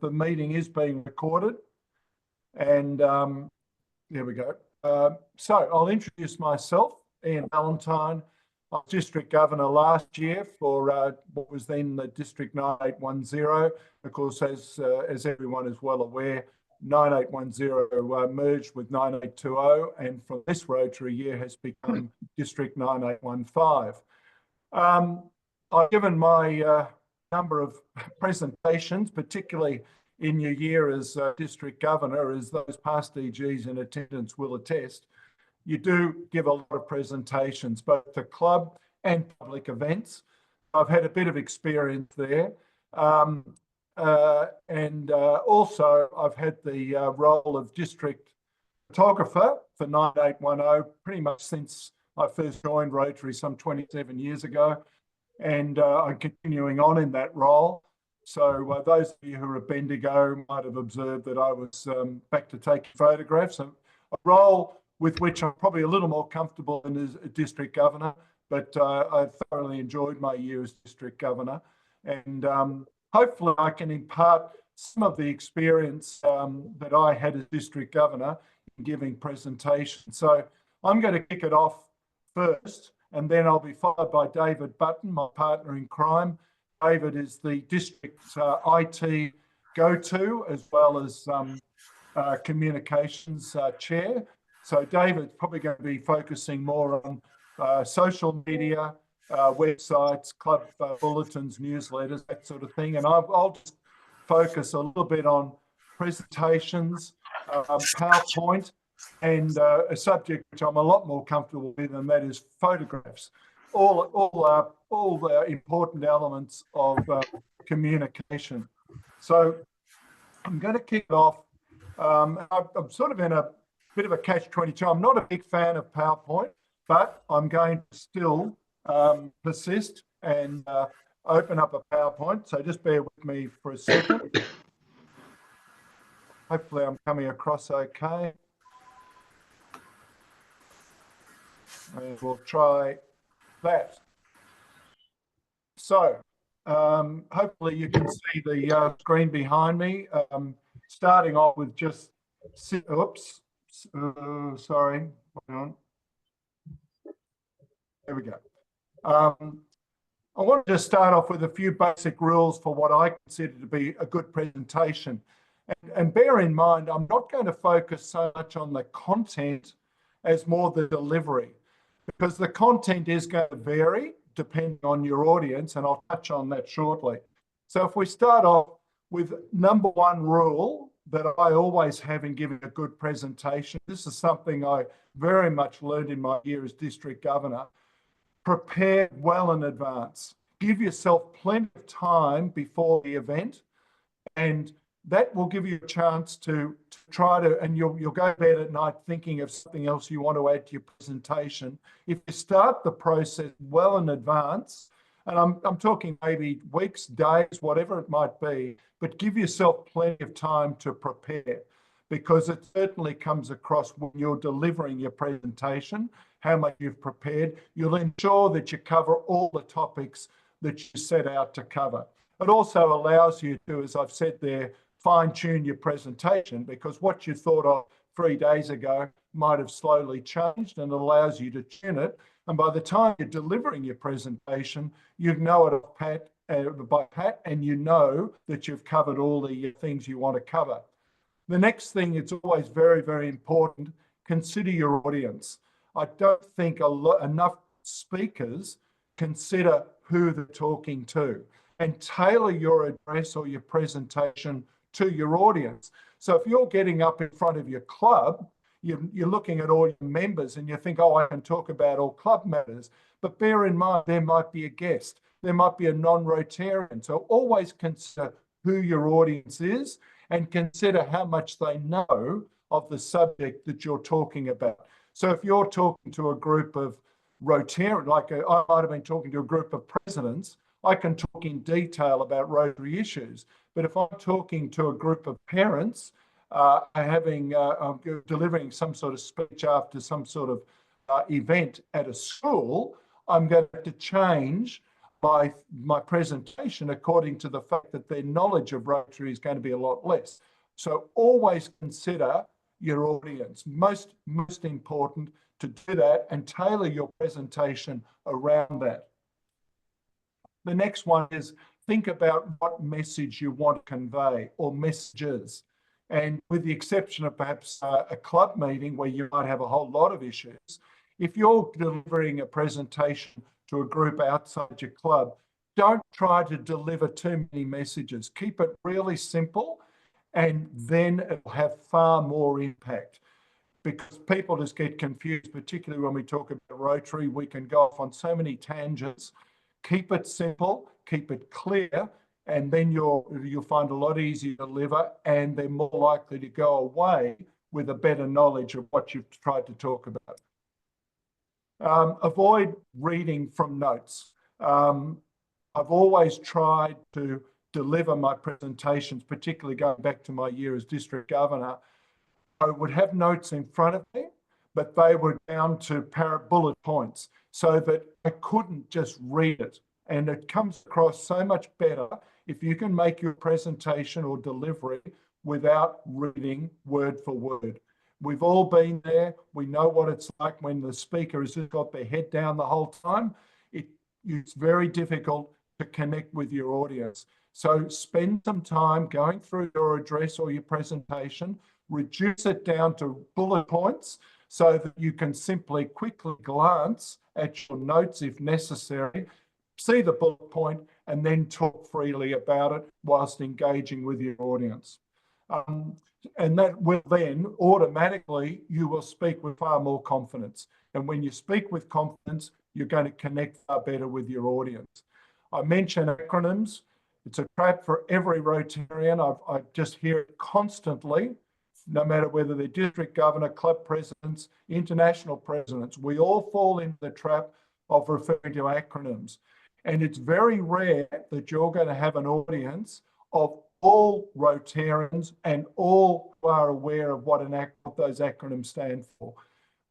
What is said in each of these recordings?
the meeting is being recorded. And there we go. So I'll introduce myself, Ian Ballantine. I was District Governor last year for what was then the District 9810. Of course, as everyone is well aware, 9810 merged with 9820, and from this Rotary year has become District 9815. I've given my number of presentations, particularly in your year as District Governor, as those past DGs in attendance will attest. You do give a lot of presentations, both to club and public events. I've had a bit of experience there. Also, I've had the role of district photographer for 9810 pretty much since I first joined Rotary some 27 years ago. And I'm continuing on in that role. So those of you who are at Bendigo might have observed that I was back to taking photographs, a role with which I'm probably a little more comfortable in as a District Governor, but I thoroughly enjoyed my year as District Governor. And hopefully I can impart some of the experience that I had as District Governor in giving presentations. So I'm going to kick it off first, and then I'll be followed by David Button, my partner in crime. David is the district's IT go-to, as well as communications chair. So David's probably going to be focusing more on social media, websites, club bulletins, newsletters, that sort of thing. And I'll just focus a little bit on presentations, PowerPoint, and a subject which I'm a lot more comfortable with, and that is photographs. All the important elements of communication. So I'm going to kick it off. I'm sort of in a bit of a catch-22. I'm not a big fan of PowerPoint, but I'm going to still persist and open up a PowerPoint. So just bear with me for a second. Hopefully I'm coming across okay. And we'll try that. So hopefully you can see the screen behind me. Starting off with just, oops, sorry, hang on. There we go. I want to just start off with a few basic rules for what I consider to be a good presentation. And bear in mind, I'm not going to focus so much on the content as more the delivery, because the content is going to vary depending on your audience, and I'll touch on that shortly. So if we start off with number one rule that I always have in giving a good presentation, this is something I very much learned in my year as District Governor: prepare well in advance. Give yourself plenty of time before the event, and that will give you a chance to try to, and you'll go to bed at night thinking of something else you want to add to your presentation. If you start the process well in advance, and I'm talking maybe weeks, days, whatever it might be, but give yourself plenty of time to prepare, because it certainly comes across when you're delivering your presentation, how much you've prepared. You'll ensure that you cover all the topics that you set out to cover. It also allows you to, as I've said there, fine-tune your presentation, because what you thought of 3 days ago might have slowly changed, and it allows you to tune it. And by the time you're delivering your presentation, you know it by pat, and you know that you've covered all the things you want to cover. The next thing, it's always very, very important, consider your audience. I don't think enough speakers consider who they're talking to, and tailor your address or your presentation to your audience. So if you're getting up in front of your club, you're looking at all your members and you think, oh, I can talk about all club matters. But bear in mind, there might be a guest. There might be a non-Rotarian. So always consider who your audience is, and consider how much they know of the subject that you're talking about. So if you're talking to a group of Rotarians, I might have been talking to a group of presidents, I can talk in detail about Rotary issues. But if I'm talking to a group of parents, delivering some sort of speech after some sort of event at a school, I'm going to change my presentation according to the fact that their knowledge of Rotary is going to be a lot less. So always consider your audience. Most important to do that and tailor your presentation around that. The next one is think about what message you want to convey or messages. And with the exception of perhaps a club meeting where you might have a whole lot of issues, if you're delivering a presentation to a group outside your club, don't try to deliver too many messages. Keep it really simple, and then it'll have far more impact. Because people just get confused, particularly when we talk about Rotary. We can go off on so many tangents. Keep it simple, keep it clear, and then you'll find a lot easier to deliver, and they're more likely to go away with a better knowledge of what you've tried to talk about. Avoid reading from notes. I've always tried to deliver my presentations, particularly going back to my year as district governor. I would have notes in front of me, but they were down to bullet points so that I couldn't just read it. And it comes across so much better if you can make your presentation or delivery without reading word for word. We've all been there. We know what it's like when the speaker has just got their head down the whole time. It's very difficult to connect with your audience. So spend some time going through your address or your presentation, reduce it down to bullet points so that you can simply quickly glance at your notes if necessary, see the bullet point, and then talk freely about it whilst engaging with your audience. And that will then automatically, you will speak with far more confidence. And when you speak with confidence, you're going to connect far better with your audience. I mention acronyms. It's a trap for every Rotarian. I just hear it constantly, no matter whether they're district governor, club presidents, international presidents. We all fall into the trap of referring to acronyms. And it's very rare that you're going to have an audience of all Rotarians and all who are aware of what those acronyms stand for.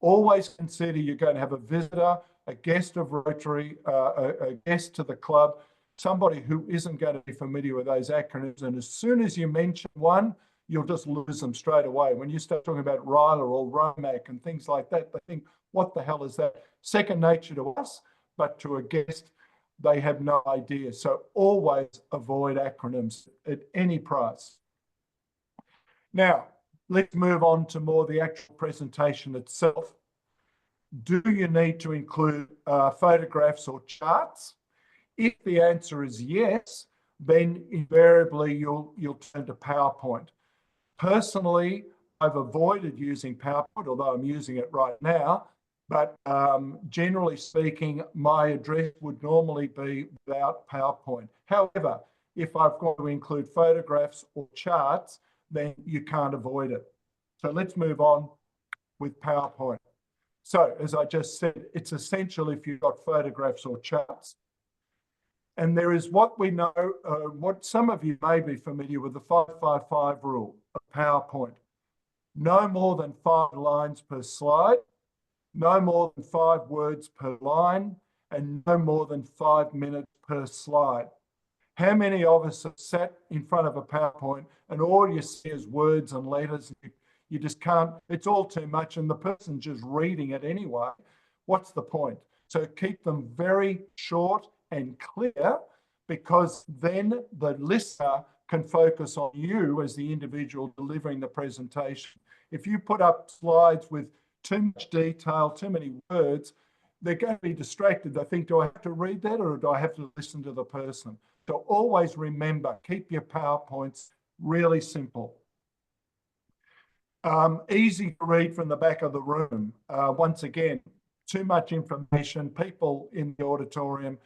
Always consider you're going to have a visitor, a guest of Rotary, a guest to the club, somebody who isn't going to be familiar with those acronyms. And as soon as you mention one, you'll just lose them straight away. When you start talking about RILA or ROMAC and things like that, they think, what the hell is that? Second nature to us, but to a guest, they have no idea. So always avoid acronyms at any price. Now, let's move on to more the actual presentation itself. Do you need to include photographs or charts? If the answer is yes, then invariably you'll turn to PowerPoint. Personally, I've avoided using PowerPoint, although I'm using it right now. But generally speaking, my address would normally be without PowerPoint. However, if I've got to include photographs or charts, then you can't avoid it. So let's move on with PowerPoint. So as I just said, it's essential if you've got photographs or charts. And there is what we know, what some of you may be familiar with, the 555 rule of PowerPoint. No more than 5 lines per slide, no more than 5 words per line, and no more than 5 minutes per slide. How many of us have sat in front of a PowerPoint and all you see is words and letters? You just can't, it's all too much, and the person's just reading it anyway. What's the point? So keep them very short and clear, because then the listener can focus on you as the individual delivering the presentation. If you put up slides with too much detail, too many words, they're going to be distracted. They think, do I have to read that or do I have to listen to the person? So always remember, keep your PowerPoints really simple. Easy to read from the back of the room. Once again, too much information. People in the auditorium,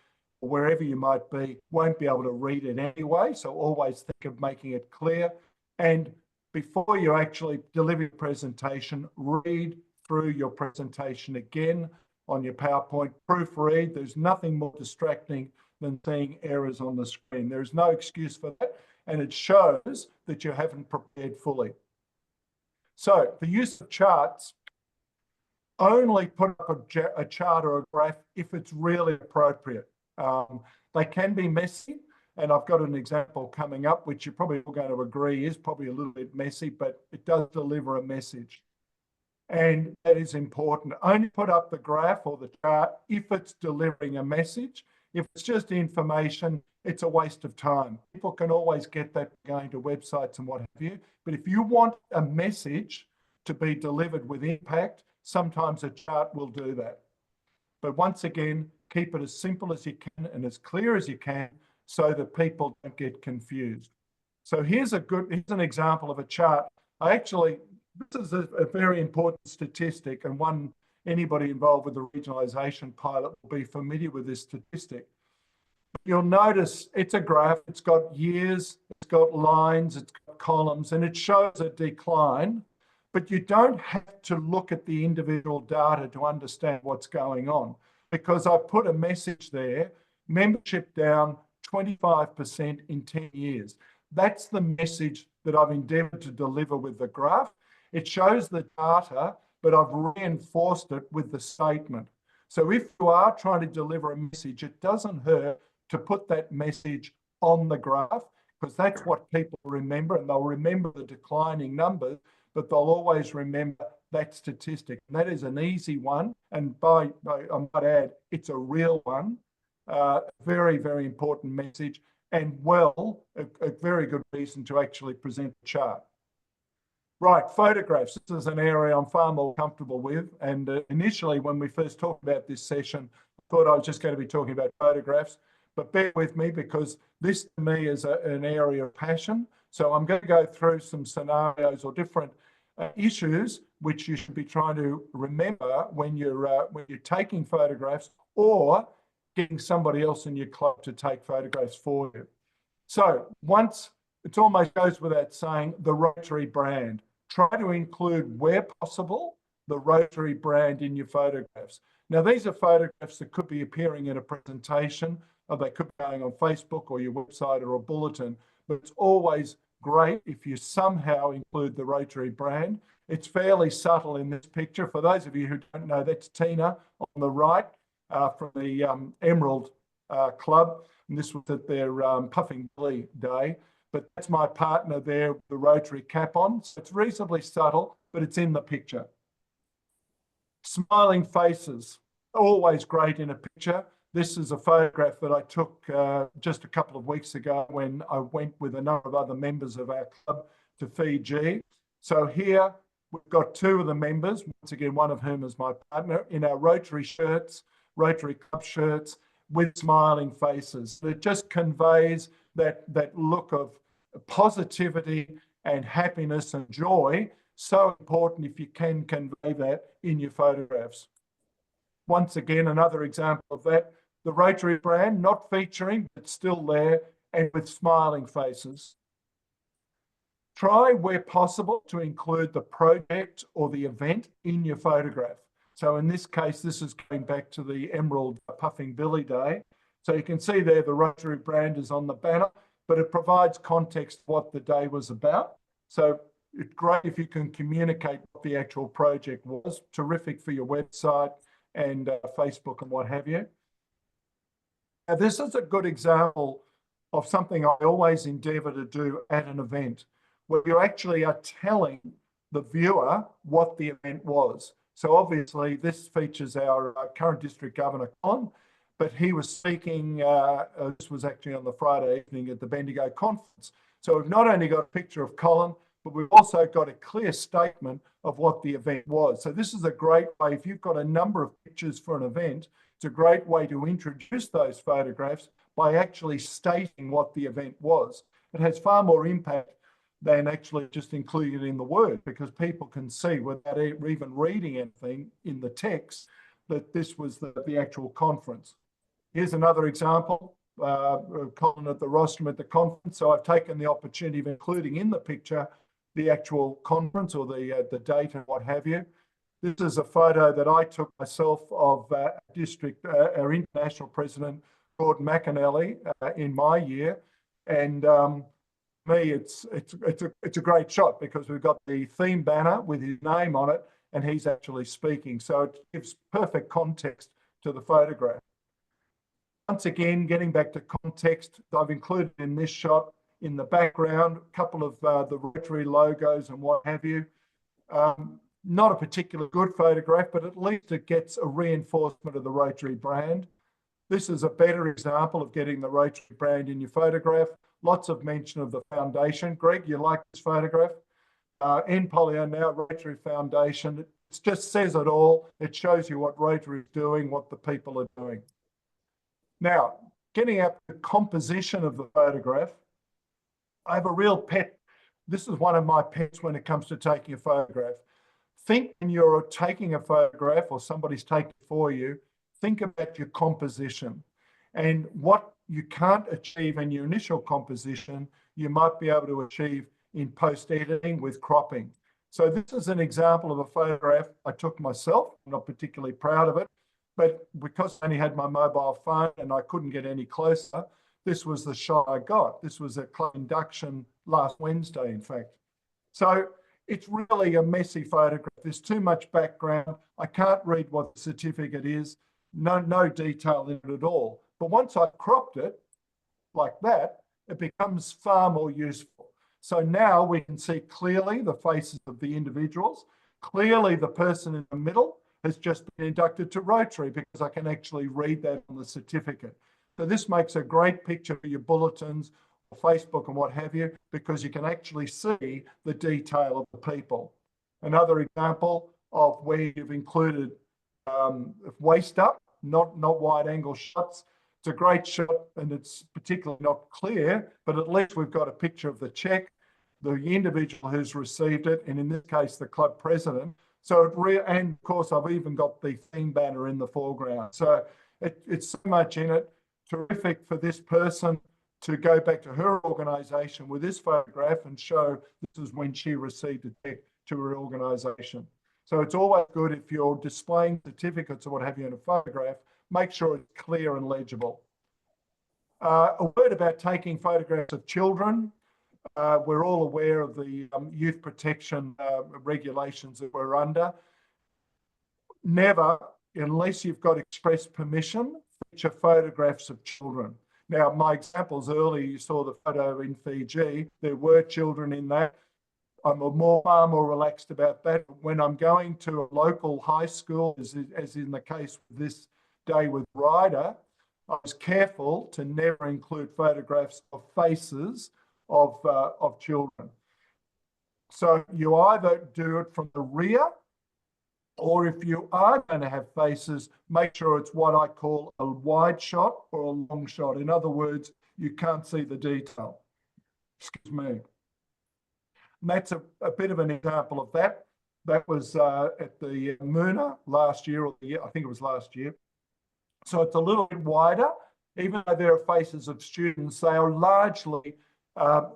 or wherever you might be, won't be able to read it anyway. So always think of making it clear. And before you actually deliver your presentation, read through your presentation again on your PowerPoint. Proofread. There's nothing more distracting than seeing errors on the screen. There's no excuse for that, and it shows that you haven't prepared fully. So the use of charts, only put up a chart or a graph if it's really appropriate. They can be messy, and I've got an example coming up, which you're probably all going to agree is probably a little bit messy, but it does deliver a message. And that is important. Only put up the graph or the chart if it's delivering a message. If it's just information, it's a waste of time. People can always get that going to websites and what have you. But if you want a message to be delivered with impact, sometimes a chart will do that. But once again, keep it as simple as you can and as clear as you can so that people don't get confused. So here's an example of a chart. This is a very important statistic, and one anybody involved with the regionalisation pilot will be familiar with this statistic. You'll notice it's a graph, it's got years, it's got lines, it's got columns, and it shows a decline, but you don't have to look at the individual data to understand what's going on, because I've put a message there, membership down 25% in 10 years. That's the message that I've endeavoured to deliver with the graph. It shows the data, but I've reinforced it with the statement. So if you are trying to deliver a message, it doesn't hurt to put that message on the graph, because that's what people remember, and they'll remember the declining numbers, but they'll always remember that statistic. And that is an easy one. And I might add, it's a real one. Very, very important message, and a very good reason to actually present the chart. Right, photographs. This is an area I'm far more comfortable with. And initially, when we first talked about this session, I thought I was just going to be talking about photographs. But bear with me, because this to me is an area of passion. So I'm going to go through some scenarios or different issues which you should be trying to remember when you're taking photographs or getting somebody else in your club to take photographs for you. So it almost goes without saying, the Rotary brand. Try to include, where possible, the Rotary brand in your photographs. Now, these are photographs that could be appearing in a presentation, or they could be going on Facebook or your website or a bulletin, but it's always great if you somehow include the Rotary brand. It's fairly subtle in this picture. For those of you who don't know, that's Tina on the right from the Emerald Club, and this was at their Puffing Billy Day. But that's my partner there with the Rotary cap on. So it's reasonably subtle, but it's in the picture. Smiling faces, always great in a picture. This is a photograph that I took just a couple of weeks ago when I went with a number of other members of our club to Fiji. So here we've got two of the members, once again, one of whom is my partner, in our Rotary shirts, Rotary Club shirts, with smiling faces. It just conveys that look of positivity and happiness and joy. So important if you can convey that in your photographs. Once again, another example of that, the Rotary brand, not featuring, but still there, and with smiling faces. Try, where possible, to include the project or the event in your photograph. So in this case, this is going back to the Emerald Puffing Billy Day. So you can see there the Rotary brand is on the banner, but it provides context what the day was about. So it's great if you can communicate what the actual project was. Terrific for your website and Facebook and what have you. Now, this is a good example of something I always endeavour to do at an event, where you actually are telling the viewer what the event was. So obviously this features our current District Governor, Colin, but he was speaking, this was actually on the Friday evening at the Bendigo Conference. So we've not only got a picture of Colin, but we've also got a clear statement of what the event was. So this is a great way, if you've got a number of pictures for an event, it's a great way to introduce those photographs by actually stating what the event was. It has far more impact than actually just including it in the word, because people can see without even reading anything in the text that this was the actual conference. Here's another example, Colin at the rostrum at the conference. So I've taken the opportunity of including in the picture the actual conference or the date and what have you. This is a photo that I took myself of our international president, Gordon McAnally, in my year. And me, it's a great shot because we've got the theme banner with his name on it, and he's actually speaking. So it gives perfect context to the photograph. once again, getting back to context, I've included in this shot in the background a couple of the Rotary logos and what have you. Not a particularly good photograph, but at least it gets a reinforcement of the Rotary brand. This is a better example of getting the Rotary brand in your photograph. Lots of mention of the foundation. Greg, you like this photograph? NPolio now, Rotary Foundation. It just says it all. It shows you what Rotary is doing, what the people are doing. Now, getting at the composition of the photograph, I have a real pet. This is one of my pets when it comes to taking a photograph. Think when you're taking a photograph or somebody's taking it for you, think about your composition and what you can't achieve in your initial composition, you might be able to achieve in post-editing with cropping. So this is an example of a photograph I took myself. I'm not particularly proud of it, but because I only had my mobile phone and I couldn't get any closer, this was the shot I got. This was a club induction last Wednesday, in fact. So it's really a messy photograph. There's too much background. I can't read what the certificate is. No detail in it at all. But once I cropped it like that, it becomes far more useful. So now we can see clearly the faces of the individuals. Clearly the person in the middle has just been inducted to Rotary because I can actually read that on the certificate. So this makes a great picture for your bulletins, or Facebook and what have you, because you can actually see the detail of the people. Another example of where you've included waist up, not wide angle shots. It's a great shot and it's particularly not clear, but at least we've got a picture of the check, the individual who's received it, and in this case, the club president. So and of course, I've even got the theme banner in the foreground. So it's so much in it. Terrific for this person to go back to her organisation with this photograph and show this is when she received a check to her organisation. So it's always good if you're displaying certificates or what have you in a photograph, make sure it's clear and legible. A word about taking photographs of children. We're all aware of the youth protection regulations that we're under. Never, unless you've got express permission, feature photographs of children. Now, my examples earlier, you saw the photo in Fiji. There were children in that. I'm far more relaxed about that. When I'm going to a local high school, as in the case this day with Ryder, I was careful to never include photographs of faces of children. So you either do it from the rear, or if you are going to have faces, make sure it's what I call a wide shot or a long shot. In other words, you can't see the detail. Excuse me. And that's a bit of an example of that. That was at the Moona last year, or the year, I think it was last year. So it's a little bit wider. Even though there are faces of students, they are largely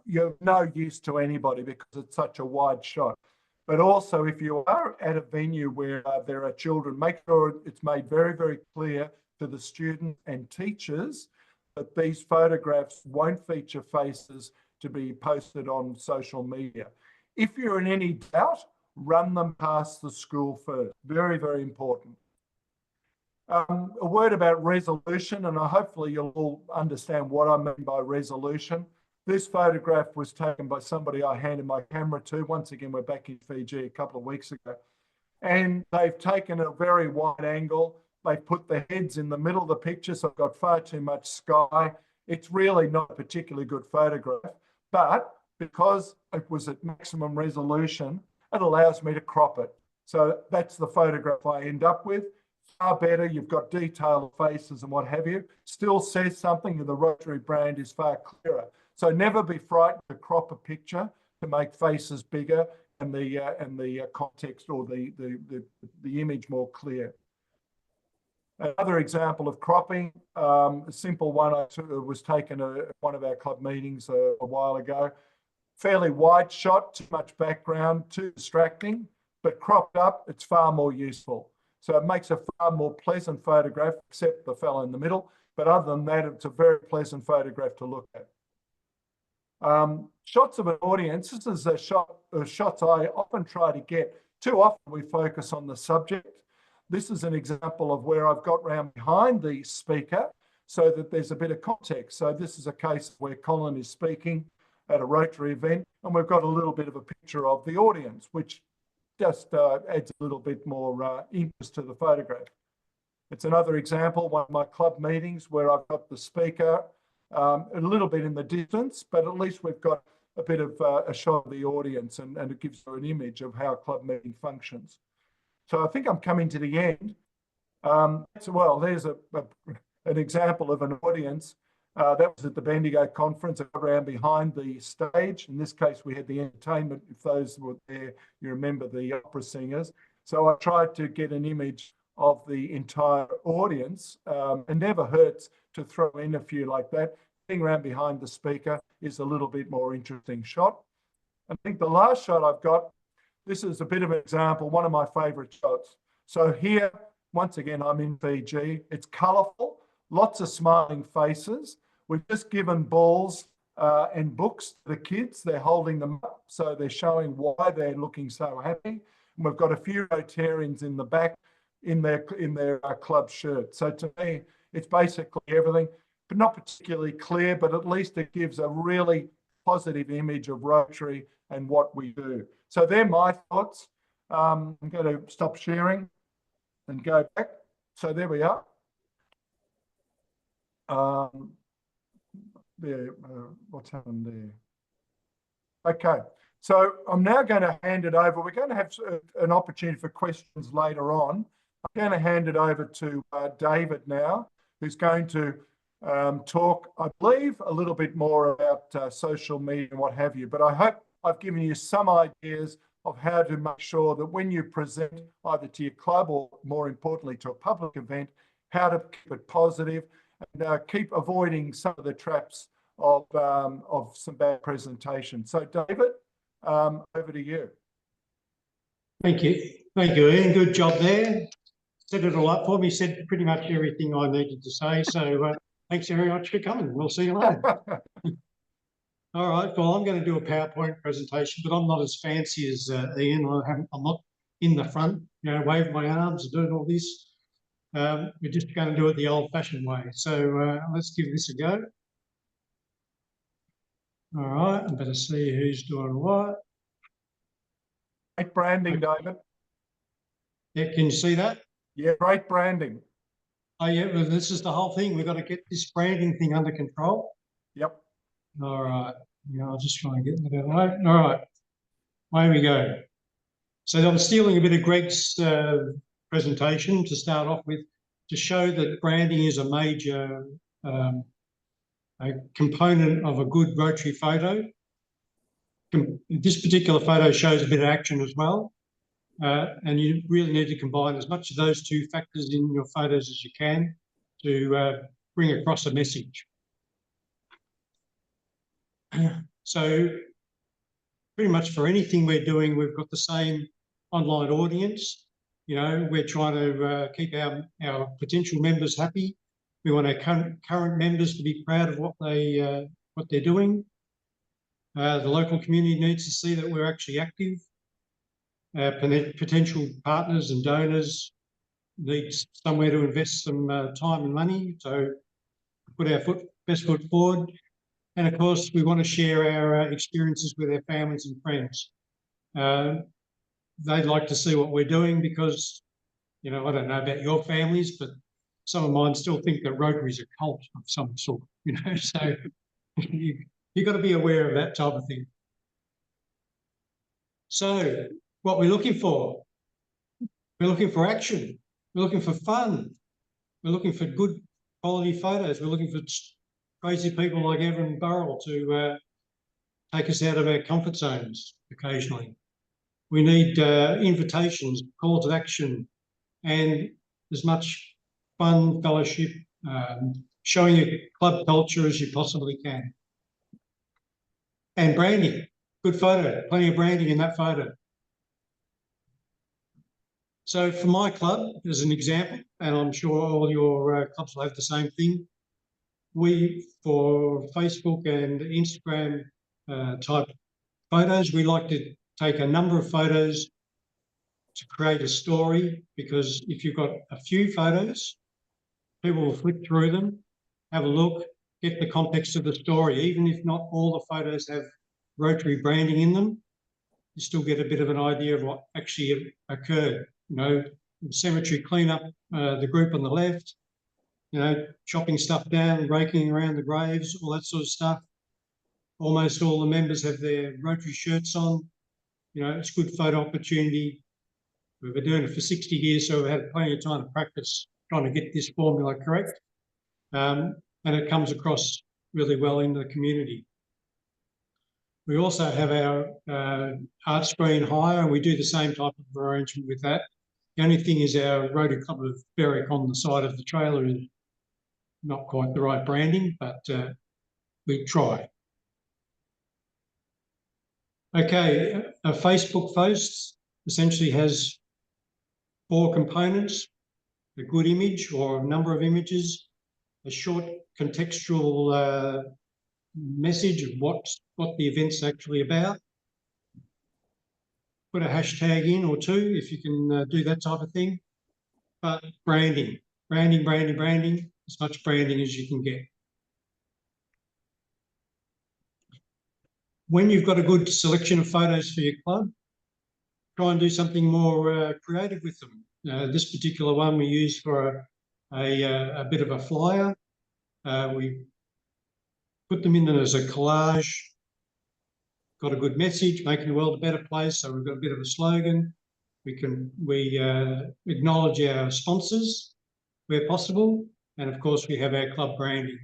you're no use to anybody because it's such a wide shot. But also, if you are at a venue where there are children, make sure it's made very, very clear to the students and teachers that these photographs won't feature faces to be posted on social media. If you're in any doubt, run them past the school first. Very, very important. A word about resolution, and hopefully you'll all understand what I mean by resolution. This photograph was taken by somebody I handed my camera to. Once again, we're back in Fiji a couple of weeks ago. And they've taken a very wide angle. They've put the heads in the middle of the picture, so I've got far too much sky. It's really not a particularly good photograph, but because it was at maximum resolution, it allows me to crop it. So that's the photograph I end up with. Far better, you've got detailed faces and what have you. Still says something, and the Rotary brand is far clearer. So never be frightened to crop a picture to make faces bigger and the context or the image more clear. Another example of cropping, a simple one was taken at one of our club meetings a while ago. Fairly wide shot, too much background, too distracting, but cropped up, it's far more useful. So it makes a far more pleasant photograph, except the fellow in the middle. But other than that, it's a very pleasant photograph to look at. Shots of an audience. This is shots I often try to get. Too often we focus on the subject. This is an example of where I've got round behind the speaker so that there's a bit of context. So this is a case where Colin is speaking at a Rotary event, and we've got a little bit of a picture of the audience, which just adds a little bit more interest to the photograph. It's another example, one of my club meetings where I've got the speaker a little bit in the distance, but at least we've got a bit of a shot of the audience, and it gives you an image of how a club meeting functions. So I think I'm coming to the end. So, well, there's an example of an audience. That was at the Bendigo conference, around behind the stage. In this case, we had the entertainment. If those were there, you remember the opera singers. So I tried to get an image of the entire audience. It never hurts to throw in a few like that. Being around behind the speaker is a little bit more interesting shot. I think the last shot I've got, this is a bit of an example, one of my favorite shots. So here, once again, I'm in Fiji. It's colourful, lots of smiling faces. We've just given balls and books to the kids. They're holding them up, so they're showing why they're looking so happy. And we've got a few Rotarians in the back in their club shirt. So to me, it's basically everything, but not particularly clear, but at least it gives a really positive image of Rotary and what we do. So they're my thoughts. I'm going to stop sharing and go back. So there we are. What's happened there? Okay, so I'm now going to hand it over. We're going to have an opportunity for questions later on. I'm going to hand it over to David now, who's going to talk, I believe, a little bit more about social media and what have you. But I hope I've given you some ideas of how to make sure that when you present either to your club or, more importantly, to a public event, how to keep it positive and keep avoiding some of the traps of some bad presentation. So, David, over to you. Thank you, Ian. Good job there. Set it all up for me. Said pretty much everything I needed to say. So, thanks very much for coming. We'll see you later. All right. Well, I'm going to do a PowerPoint presentation, but I'm not as fancy as Ian. I'm not in the front, waving my arms and doing all this. We're just going to do it the old-fashioned way. So let's give this a go. All right. I better see who's doing what. Great branding, David. Yeah, can you see that? Yeah, great branding. Oh, yeah. Well, this is the whole thing. We've got to get this branding thing under control. Yep. All right. Yeah, I'll just try and get that away. All right. Away we go. So I'm stealing a bit of Greg's presentation to start off with, to show that branding is a major component of a good Rotary photo. This particular photo shows a bit of action as well, and you really need to combine as much of those two factors in your photos as you can to bring across a message. So pretty much for anything we're doing, we've got the same online audience. We're trying to keep our potential members happy. We want our current members to be proud of what they're doing. The local community needs to see that we're actually active. Potential partners and donors need somewhere to invest some time and money, so put our best foot forward. And of course, we want to share our experiences with our families and friends. They'd like to see what we're doing because, I don't know about your families, but some of mine still think that Rotary is a cult of some sort, so you've got to be aware of that type of thing. So what we're looking for action. We're looking for fun. We're looking for good quality photos. We're looking for crazy people like Evan Burrell to take us out of our comfort zones occasionally. We need invitations, calls of action, and as much fun, fellowship, showing your club culture as you possibly can. And branding, good photo, plenty of branding in that photo. So for my club, as an example, and I'm sure all your clubs will have the same thing, we, for Facebook and Instagram type photos, we like to take a number of photos to create a story, because if you've got a few photos, people will flick through them have a look, get the context of the story. Even if not all the photos have Rotary branding in them, you still get a bit of an idea of what actually occurred. You know, cemetery cleanup, the group on the left, you know, chopping stuff down, raking around the graves, all that sort of stuff. Almost all the members have their Rotary shirts on. You know, it's a good photo opportunity. We've been doing it for 60 years, so we've had plenty of time to practice trying to get this formula correct. And it comes across really well in the community. We also have our art screen hire, and we do the same type of arrangement with that. The only thing is our Rotary Club of Berwick on the side of the trailer is not quite the right branding, but we try. Okay, a Facebook post essentially has 4 components: a good image or a number of images, a short contextual message of what the event's actually about. Put a hashtag in or 2 if you can do that type of thing. But branding, as much branding as you can get. When you've got a good selection of photos for your club, try and do something more creative with them. This particular one we used for a bit of a flyer. We put them in as a collage, got a good message, making the world a better place. So we've got a bit of a slogan. We acknowledge our sponsors where possible. And of course we have our club branding.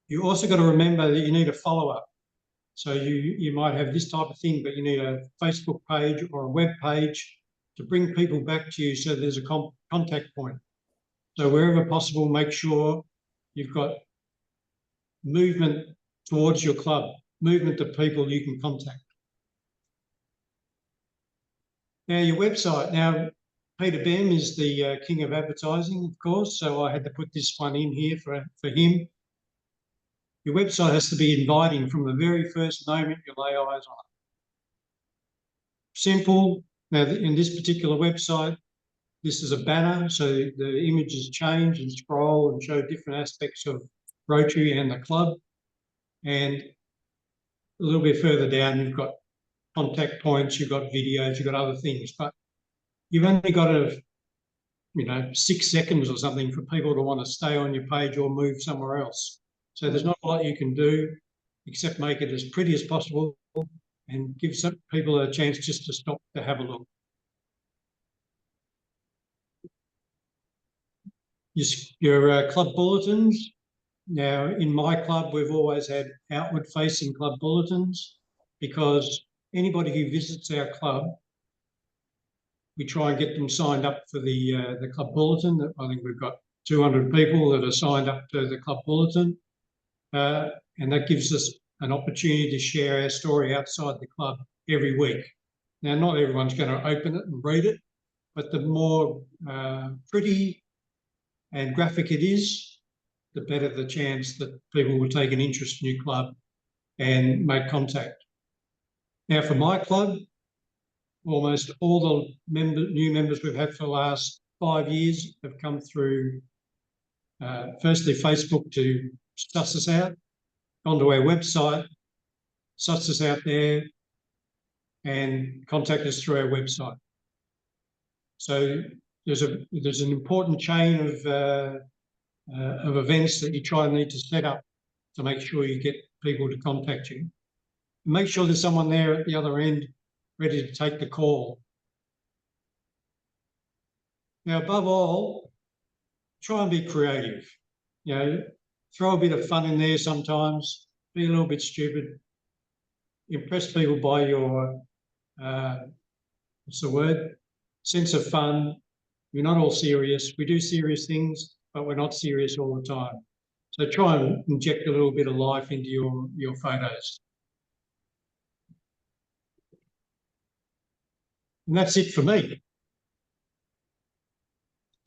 You also got to remember that you need a follow-up. So you might have this type of thing, but you need a Facebook page or a web page to bring people back to you so there's a contact point. So wherever possible, make sure you've got movement towards your club, movement of people you can contact. Now your website. Now Peter Bem is the king of advertising, of course, so I had to put this one in here for him. Your website has to be inviting from the very first moment you lay eyes on it. Simple. Now, in this particular website, this is a banner, so the images change and scroll and show different aspects of Rotary and the club. And a little bit further down, you've got contact points, you've got videos, you've got other things, but you've only got 6 seconds or something for people to want to stay on your page or move somewhere else. So there's not a lot you can do except make it as pretty as possible and give some people a chance just to stop to have a look. Your club bulletins. Now, in my club, we've always had outward-facing club bulletins because anybody who visits our club, we try and get them signed up for the club bulletin. I think we've got 200 people that are signed up to the club bulletin. And that gives us an opportunity to share our story outside the club every week. Now, not everyone's going to open it and read it, but the more pretty and graphic it is, the better the chance that people will take an interest in your club and make contact. Now, for my club, almost all the new members we've had for the last 5 years have come through, firstly, Facebook to suss us out, gone to our website, suss us out there, and contact us through our website. So there's an important chain of events that you try and need to set up to make sure you get people to contact you. Make sure there's someone there at the other end ready to take the call. Now, above all, try and be creative. You know, throw a bit of fun in there sometimes, be a little bit stupid, impress people by your, sense of fun. We're not all serious. We do serious things, but we're not serious all the time. So try and inject a little bit of life into your photos. And that's it for me.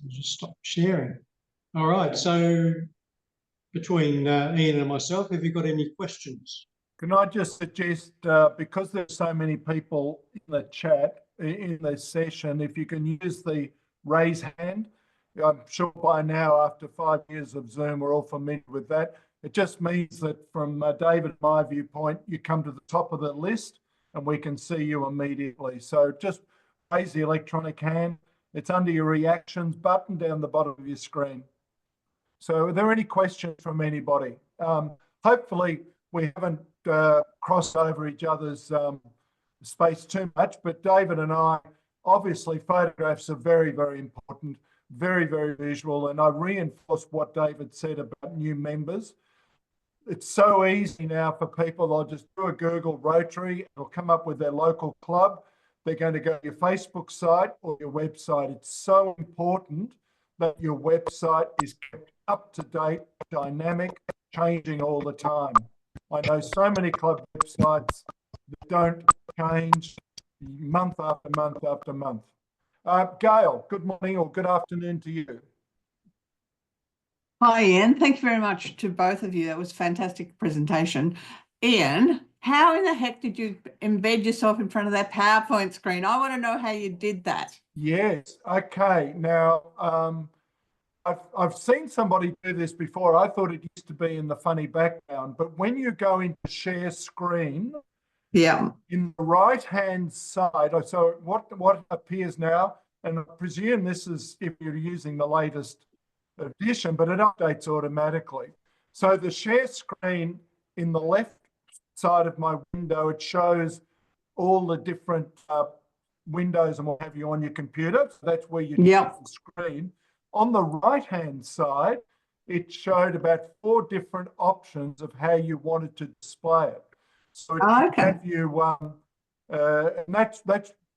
I'll just stop sharing. All right, so between Ian and myself, have you got any questions? Can I just suggest, because there's so many people in the chat, in this session, if you can use the raise hand, I'm sure by now, after 5 years of Zoom, we're all familiar with that. It just means that from David and my viewpoint, you come to the top of the list and we can see you immediately. So just raise the electronic hand. It's under your reactions button down the bottom of your screen. So are there any questions from anybody? Hopefully we haven't crossed over each other's space too much, but David and I, obviously photographs are very, very important, very, very visual. And I reinforce what David said about new members. It's so easy now for people. They'll just do a Google Rotary. It'll come up with their local club. They're going to go to your Facebook site or your website. It's so important that your website is kept up to date, dynamic, changing all the time. I know so many club websites that don't change month after month after month. Gail, good morning or good afternoon to you. Hi, Ian. Thank you very much to both of you. That was a fantastic presentation. Ian, how in the heck did you embed yourself in front of that PowerPoint screen? I want to know how you did that. Yes. Okay. Now, I've seen somebody do this before. I thought it used to be in the funny background, but when you go into share screen, yeah, in the right-hand side, so what appears now, and I presume this is if you're using the latest edition, but it updates automatically. So the share screen in the left side of my window, it shows all the different windows and what have you on your computer. So that's where you yeah, the screen. On the right-hand side, it showed about 4 different options of how you wanted to display it. So it can have you, and that's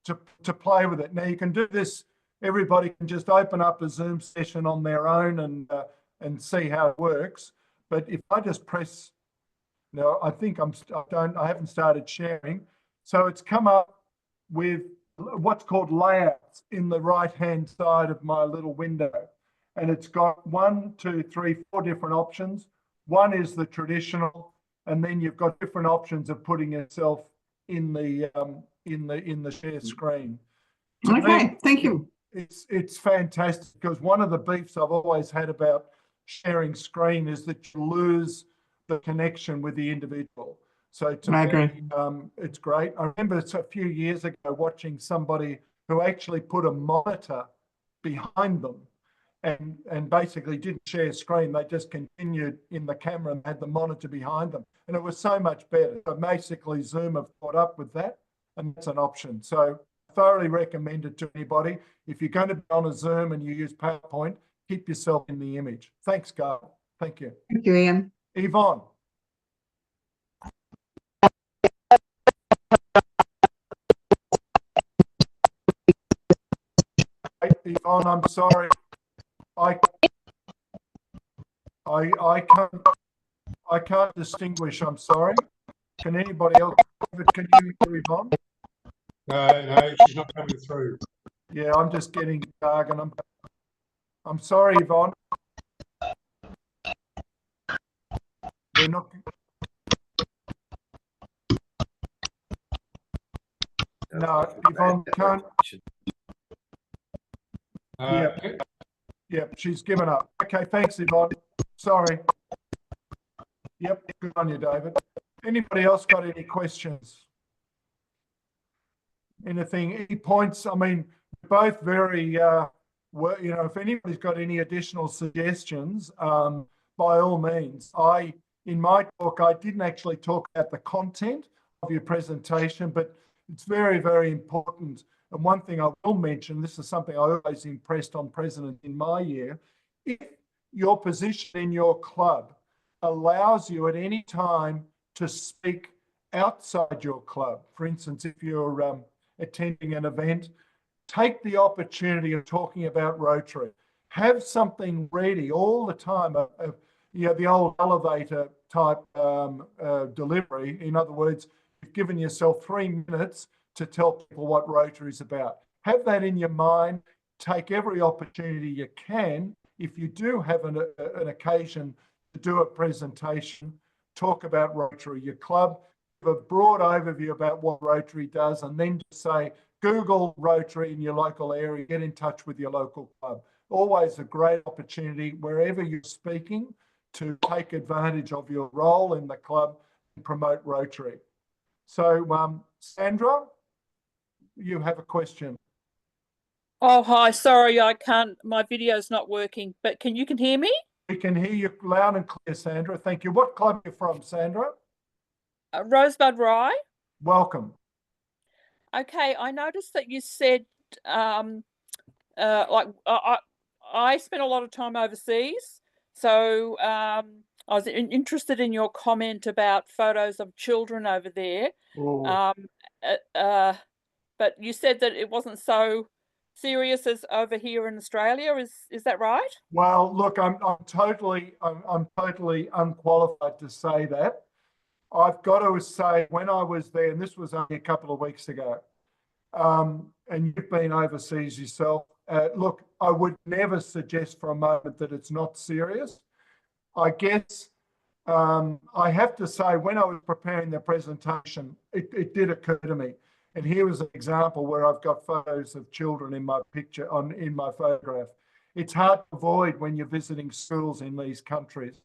to play with it. Now you can do this. Everybody can just open up a Zoom session on their own and see how it works. But if I just press, now I think I haven't started sharing. So it's come up with what's called layouts in the right-hand side of my little window. And it's got 1, 2, 3, 4 different options. One is the traditional, and then you've got different options of putting yourself in the share screen. Okay, thank you. It's fantastic because one of the beefs I've always had about sharing screen is that you lose the connection with the individual. So to me, it's great. I remember a few years ago watching somebody who actually put a monitor behind them and basically didn't share screen. They just continued in the camera and had the monitor behind them. And it was so much better. So basically Zoom have caught up with that, and that's an option. So thoroughly recommend it to anybody. If you're going to be on a Zoom and you use PowerPoint, keep yourself in the image. Thanks, Gail. Thank you. Thank you, Ian. Yvonne. Yvonne, I'm sorry. I can't distinguish. I'm sorry. Can anybody else? Can you hear Yvonne? No, she's not coming through. Yeah, I'm just getting jargon. I'm sorry, Yvonne. We're not. No, Yvonne can't. Yep, she's given up. Okay, thanks, Yvonne. Sorry. Yep, good on you, David. Anybody else got any questions? Anything, any points? I mean, both very, if anybody's got any additional suggestions, by all means. In my talk, I didn't actually talk about the content of your presentation, but it's very, very important. And one thing I will mention, this is something I always impressed on presidents in my year, if your position in your club allows you at any time to speak outside your club, for instance, if you're attending an event, take the opportunity of talking about Rotary. Have something ready all the time, the old elevator type delivery. In other words, you've given yourself 3 minutes to tell people what Rotary is about. Have that in your mind. Take every opportunity you can. If you do have an occasion to do a presentation, talk about Rotary, your club, give a broad overview about what Rotary does, and then just say, Google Rotary in your local area, get in touch with your local club. always a great opportunity wherever you're speaking to take advantage of your role in the club and promote Rotary. So, Sandra, you have a question. Oh, hi. Sorry, I can't. My video's not working, but you can hear me? We can hear you loud and clear, Sandra. Thank you. What club are you from, Sandra? Rosebud Rye. Welcome. Okay, I noticed that you said, like, I spent a lot of time overseas, so I was interested in your comment about photos of children over there. Oh. But you said that it wasn't so serious as over here in Australia. Is that right? Well, look, I'm totally unqualified to say that. I've got to say, when I was there, and this was only a couple of weeks ago, and you've been overseas yourself, look, I would never suggest for a moment that it's not serious. I guess I have to say, when I was preparing the presentation, it did occur to me. And here was an example where I've got photos of children in my picture, in my photograph. It's hard to avoid when you're visiting schools in these countries.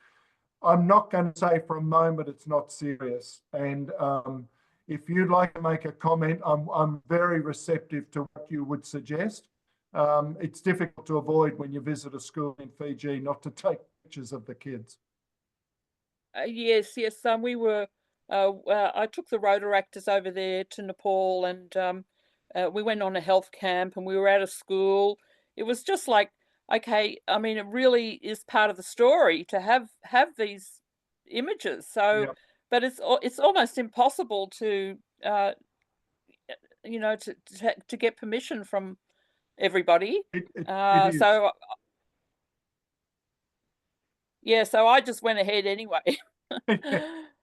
I'm not going to say for a moment it's not serious. And if you'd like to make a comment, I'm very receptive to what you would suggest. It's difficult to avoid when you visit a school in Fiji not to take pictures of the kids. Yes. We were. I took the Rotaractors over there to Nepal, and we went on a health camp, and we were at a school. It was just like, okay, I mean, it really is part of the story to have these images. So, Yep. but it's almost impossible to to get permission from everybody. It is. So yeah, so I just went ahead anyway.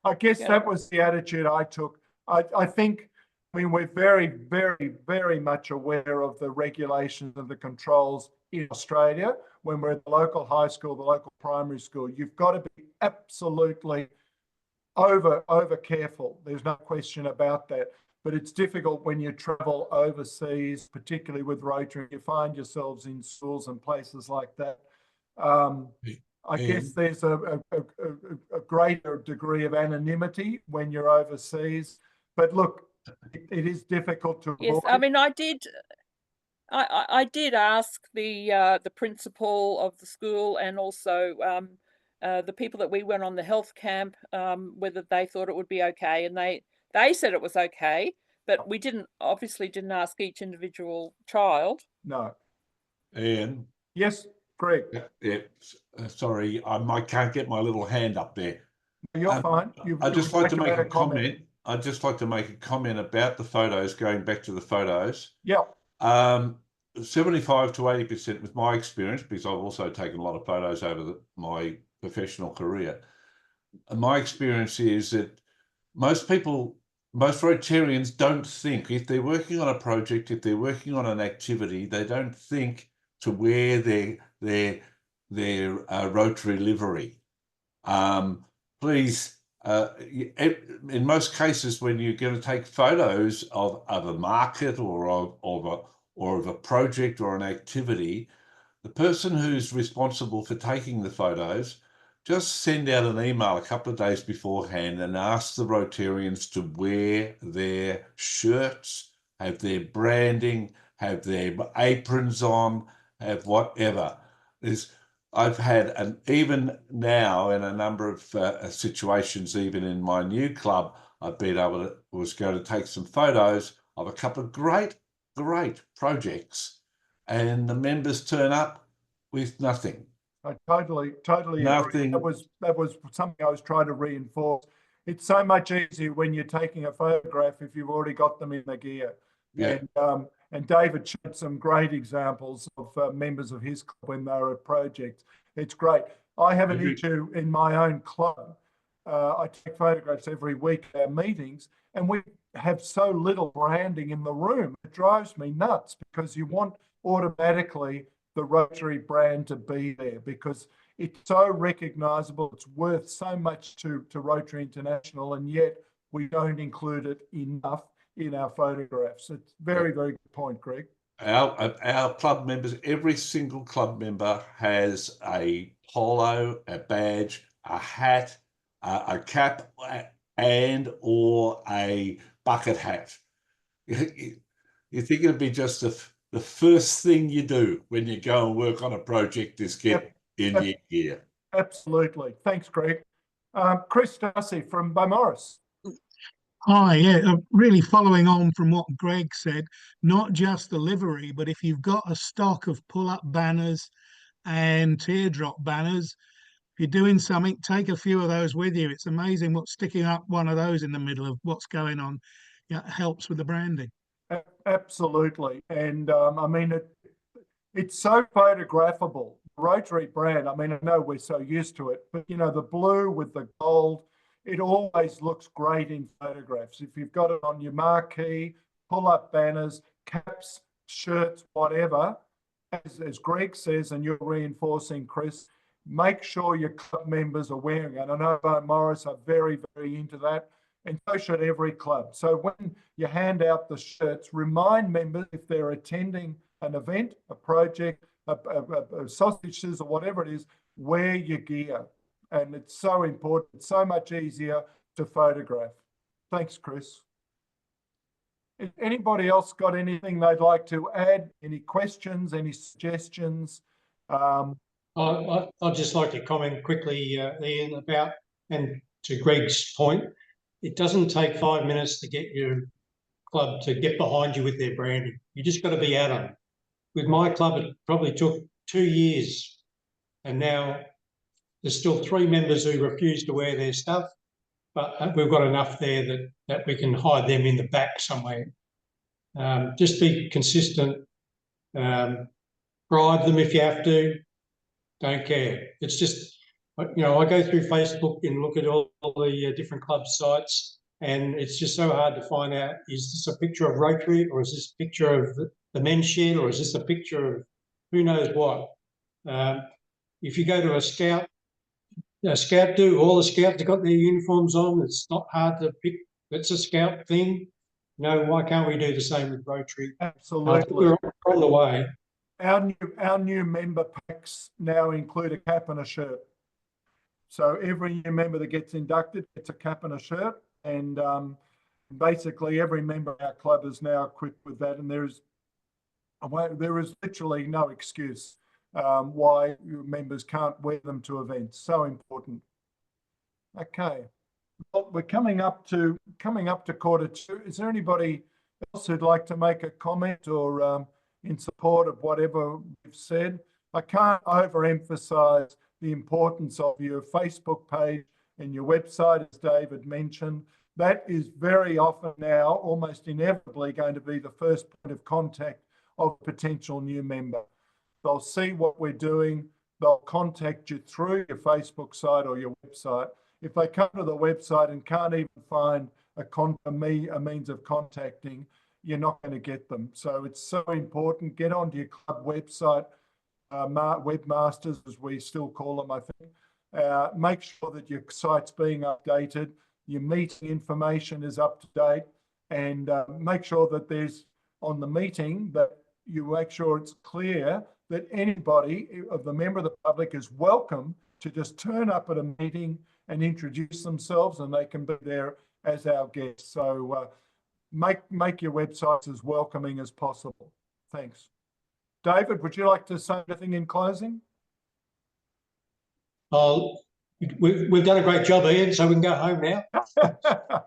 I guess Yeah. that was the attitude I took. I think, I mean, we're very, very, very much aware of the regulations and the controls in Australia. When we're at the local high school, the local primary school, you've got to be absolutely over careful. There's no question about that. But it's difficult when you travel overseas, particularly with Rotary. You find yourselves in schools and places like that. I guess there's a greater degree of anonymity when you're overseas. But look, it is difficult to Yes, avoid. I mean, I did ask the principal of the school, and also the people that we went on the health camp, whether they thought it would be okay, and they said it was okay, but we obviously didn't ask each individual child. No. Ian? Yes, Greg. Yeah, sorry, I can't get my little hand up there. You're fine. I'd just like to make a comment. comment. I'd just like to make a comment about the photos, going back to the photos. Yeah. 75 to 80% with my experience, because I've also taken a lot of photos over my professional career. And my experience is that most Rotarians don't think, if they're working on a project, if they're working on an activity, they don't think to wear their Rotary livery. Please, in most cases, when you're going to take photos of a market or of a project or an activity, the person who's responsible for taking the photos just send out an email a couple of days beforehand and ask the Rotarians to wear their shirts, have their branding, have their aprons on, have whatever. I've had, and even now in a number of situations, even in my new club, I've been able to, was going to take some photos of a couple of great projects, and the members turn up with nothing. I totally agree. Nothing. That was something I was trying to reinforce. It's so much easier when you're taking a photograph if you've already got them in the gear. Yeah. And David showed some great examples of members of his club when they were at projects. It's great. I have an issue in my own club. I take photographs every week at our meetings, and we have so little branding in the room. It drives me nuts, because you want automatically the Rotary brand to be there, because it's so recognisable. It's worth so much to Rotary International, and yet we don't include it enough in our photographs. It's very, very good point, Greg. our club members, every single club member has a polo, a badge, a hat, a cap, and or a bucket hat. You think it'd be just the first thing you do when you go and work on a project is get in your gear. Absolutely. Thanks, Greg. Chris Darcy from Beaumaris. Hi, yeah, really following on from what Greg said, not just the livery, but if you've got a stock of pull-up banners and teardrop banners, if you're doing something, take a few of those with you. It's amazing what sticking up one of those in the middle of what's going on, yeah, helps with the branding. Absolutely. And I mean, it's so photographable. Rotary brand, I mean, I know we're so used to it, but you know, the blue with the gold, it always looks great in photographs. If you've got it on your marquee, pull-up banners, caps, shirts, whatever, as Greg says, and you're reinforcing, Chris, make sure your club members are wearing it. I know Beaumaris are very, very into that, and so should every club. So when you hand out the shirts, remind members if they're attending an event, a project, a sausage sizzle, whatever it is, wear your gear. And it's so important. It's so much easier to photograph. Thanks, Chris. Anybody else got anything they'd like to add? Any questions, any suggestions? I'd just like to comment quickly, Ian, about, and to Greg's point, it doesn't take 5 minutes to get your club to get behind you with their branding. You just got to be at them. With my club, it probably took 2 years, and now there's still 3 members who refuse to wear their stuff, but we've got enough there that we can hide them in the back somewhere. Just be consistent. Bribe them if you have to. Don't care. It's just, you know, I go through Facebook and look at all the different club sites, and it's just so hard to find out, is this a picture of Rotary, or is this a picture of the men's shed, or is this a picture of who knows what? If you go to a scout do, all the scouts have got their uniforms on. It's not hard to pick. It's a scout thing. No, why can't we do the same with Rotary? Absolutely. We're on the way. Our new member packs now include a cap and a shirt. So every new member that gets inducted gets a cap and a shirt, and basically every member of our club is now equipped with that. And there is literally no excuse why members can't wear them to events. So important. Okay, well, we're coming up to Q2. Is there anybody else who'd like to make a comment or in support of whatever we've said? I can't overemphasize the importance of your Facebook page and your website, as David mentioned. That is very often now, almost inevitably, going to be the first point of contact of a potential new member. They'll see what we're doing. They'll contact you through your Facebook site or your website. If they come to the website and can't even find a means of contacting, you're not going to get them. So it's so important. Get onto your club website, webmasters, as we still call them, I think. Make sure that your site's being updated, your meeting information is up to date, and make sure that there's on the meeting that you make sure it's clear that anybody of the member of the public is welcome to just turn up at a meeting and introduce themselves, and they can be there as our guests. So make your websites as welcoming as possible. Thanks. David, would you like to say anything in closing? We've done a great job, Ian, so we can go home now.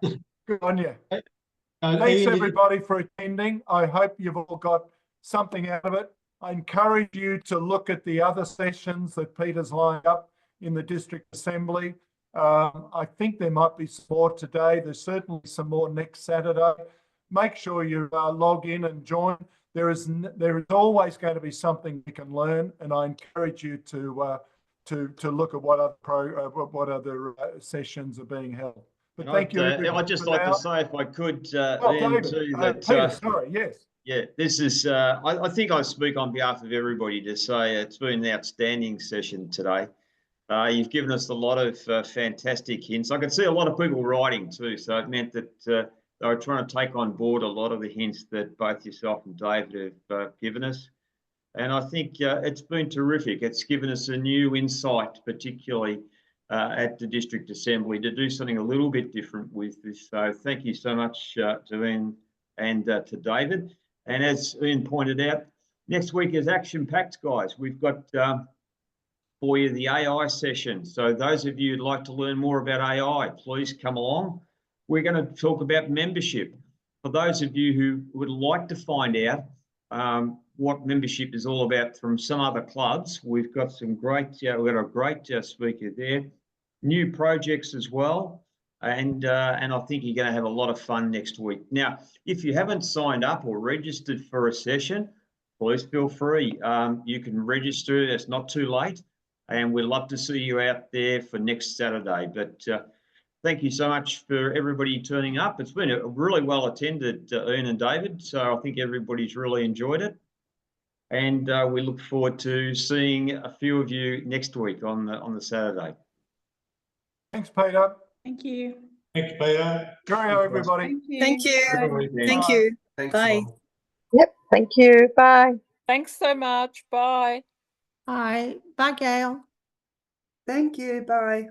Good on you. Thanks, Ian, everybody, for attending. I hope you've all got something out of it. I encourage you to look at the other sessions that Peter's lined up in the District Assembly. I think there might be some more today. There's certainly some more next Saturday. Make sure you log in and join. There is always going to be something you can learn, and I encourage you to look at what other sessions are being held. But thank you. I'd just like to say, if I could, Ian, too, that Peter, sorry, yes. Yeah, this is. I think I speak on behalf of everybody to say it's been an outstanding session today. You've given us a lot of fantastic hints. I can see a lot of people writing too, so it meant that they were trying to take on board a lot of the hints that both yourself and David have given us. And I think it's been terrific. It's given us a new insight, particularly at the District Assembly, to do something a little bit different with this. So thank you so much to Ian and to David. And as Ian pointed out, next week is action-packed, guys. We've got for you the AI session. So those of you who'd like to learn more about AI, please come along. We're going to talk about membership. For those of you who would like to find out what membership is all about from some other clubs, we've got some great, we've got a great speaker there, new projects as well. And I think you're going to have a lot of fun next week. Now, if you haven't signed up or registered for a session, please feel free. You can register, it's not too late. And we'd love to see you out there for next Saturday. But thank you so much for everybody turning up. It's been a really well attended, Ian and David. So I think everybody's really enjoyed it. And we look forward to seeing a few of you next week on the Saturday. Thanks, Peter. Thank you. Thanks, Peter. Cheerio, everybody. Thank you. Thank you. Thanks, Bye. Mum. Yep. Thank you. Bye. Thanks so much. Bye. Bye. Bye, Gail. Thank you. Bye.